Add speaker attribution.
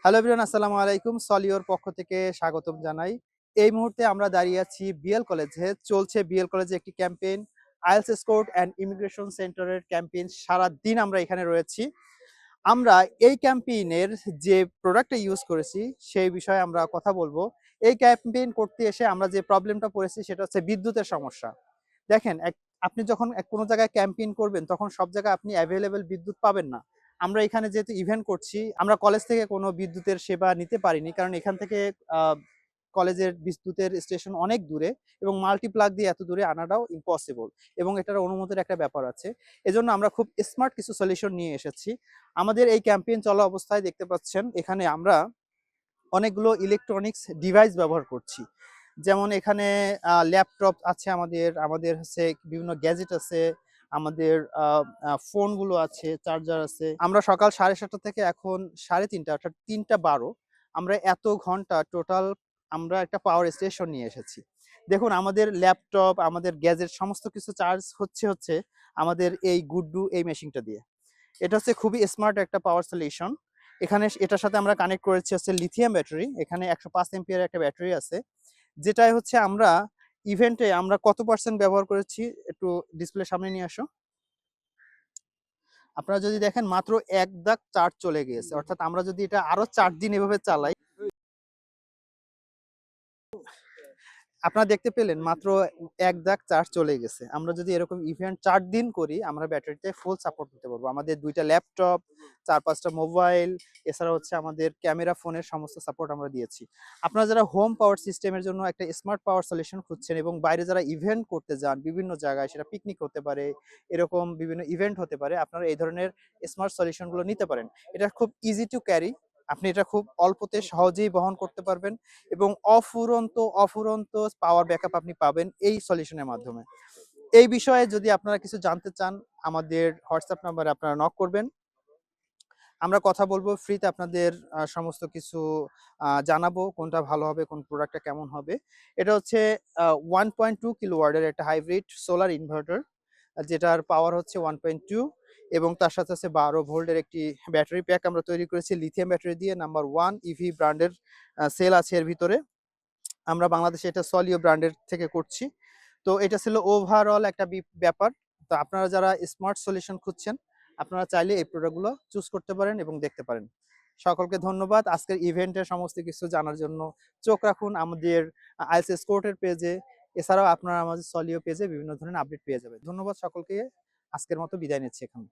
Speaker 1: Hello everyone, আসসালামু আলাইকুম। সলিওর পক্ষ থেকে স্বাগতম জানাই। এই মুহূর্তে আমরা দাঁড়িয়ে আছি বিএল কলেজে। চলছে বিএল কলেজে একটি campaign, IELTS escort and immigration সেন্টারের ক্যাম্পেইন। সারাদিন আমরা এখানে রয়েছি। আমরা এই ক্যাম্পেইনের যে প্রোডাক্টটা ইউজ করেছি সেই বিষয়ে আমরা কথা বলবো। এই ক্যাম্পেইন করতে এসে আমরা যে প্রবলেমটা পড়েছি সেটা হচ্ছে বিদ্যুতের সমস্যা। দেখেন, আপনি যখন কোনো জায়গায় ক্যাম্পেইন করবেন তখন সব জায়গায় আপনি অ্যাভেলেবল বিদ্যুৎ পাবেন না। আমরা এখানে যেহেতু ইভেন্ট করছি, আমরা কলেজ থেকে কোনো বিদ্যুতের সেবা নিতে পারিনি, কারণ এখান থেকে কলেজের বিদ্যুতের স্টেশন অনেক দূরে এবং মাল্টিপ্লাগ দিয়ে এত দূরে আনাটাও ইম্পসিবল, এবং এটার অনুমতির একটা ব্যাপার আছে। এজন্য আমরা খুব স্মার্ট কিছু সলিউশন নিয়ে এসেছি। আমাদের এই ক্যাম্পেইন চলা অবস্থায় দেখতে পাচ্ছেন এখানে আমরা অনেকগুলো ইলেকট্রনিক্স ডিভাইস ব্যবহার করছি। যেমন এখানে ল্যাপটপ আছে, আমাদের হচ্ছে বিভিন্ন গ্যাজেট আছে, আমাদের ফোনগুলো আছে, চার্জার আছে। আমরা সকাল 7:30 থেকে এখন 3:30, অর্থাৎ 3টা 12 আমরা এত ঘন্টা টোটাল আমরা একটা পাওয়ার স্টেশন নিয়ে এসেছি। দেখুন, আমাদের ল্যাপটপ, আমাদের গ্যাজেট সমস্ত কিছু চার্জ হচ্ছে আমাদের এই গুড্ডু এই মেশিনটা দিয়ে। এটা হচ্ছে খুবই স্মার্ট একটা পাওয়ার সলিউশন। এখানে এটার সাথে আমরা কানেক্ট করেছি হচ্ছে লিথিয়াম ব্যাটারি। এখানে 105 এম্পিয়ার একটা ব্যাটারি আছে, যেটাই হচ্ছে আমরা ইভেন্টে আমরা কত পার্সেন্ট ব্যবহার করেছি একটু ডিসপ্লে সামনে নিয়ে আসো। আপনারা যদি দেখেন মাত্র 1 দাগ চার্জ চলে গিয়েছে, অর্থাৎ আমরা যদি এটা আরো 4 দিন এভাবে চালাই, আপনারা দেখতে পেলেন মাত্র 1 দাগ চার্জ চলে গেছে। আমরা যদি এরকম ইভেন্ট 4 দিন করি, আমরা ব্যাটারিতে ফুল সাপোর্ট দিতে পারবো। আমাদের 2টা ল্যাপটপ, 4-5টা মোবাইল, এছাড়া হচ্ছে আমাদের ক্যামেরা, ফোনের সমস্ত সাপোর্ট আমরা দিয়েছি। আপনারা যারা হোম পাওয়ার সিস্টেমের জন্য একটা স্মার্ট পাওয়ার সলিউশন খুঁজছেন এবং বাইরে যারা ইভেন্ট করতে যান বিভিন্ন জায়গায়, সেটা পিকনিক হতে পারে, এরকম বিভিন্ন ইভেন্ট হতে পারে, আপনারা এই ধরনের স্মার্ট সলিউশনগুলো নিতে পারেন। এটা খুব ইজি টু ক্যারি। আপনি এটা খুব অল্পতে সহজেই বহন করতে পারবেন এবং অফুরন্ত পাওয়ার ব্যাকআপ আপনি পাবেন এই সলিউশনের মাধ্যমে। এই বিষয়ে যদি আপনারা কিছু জানতে চান, আমাদের হোয়াটসঅ্যাপ নাম্বারে আপনারা নক করবেন। আমরা কথা বলবো ফ্রিতে, আপনাদের সমস্ত কিছু জানাবো কোনটা ভালো হবে, কোন প্রোডাক্টটা কেমন হবে। এটা হচ্ছে 1.2 কিলোওয়াটের একটা হাইব্রিড সোলার ইনভার্টার, যেটার পাওয়ার হচ্ছে 1.2, এবং তার সাথে আছে 12 ভোল্টের একটি ব্যাটারি প্যাক আমরা তৈরি করেছি লিথিয়াম ব্যাটারি দিয়ে। নাম্বার 1 ইভি ব্র্যান্ডের সেল আছে এর ভিতরে। আমরা বাংলাদেশে এটা সলিও ব্র্যান্ডের থেকে করছি। তো এটা ছিল ওভারঅল একটা ব্যাপার। তো আপনারা যারা স্মার্ট সলিউশন খুঁজছেন, আপনারা চাইলে এই প্রোডাক্টগুলো চুজ করতে পারেন এবং দেখতে পারেন। সকলকে ধন্যবাদ। আজকের ইভেন্টের সমস্ত কিছু জানার জন্য চোখ রাখুন আমাদের আইএলটিএস এসকর্টের পেজে। এছাড়াও আপনারা আমাদের সলিও পেজে বিভিন্ন ধরনের আপডেট পেয়ে যাবেন। ধন্যবাদ সকলকে। আজকের মতো বিদায় নিচ্ছি এখানে।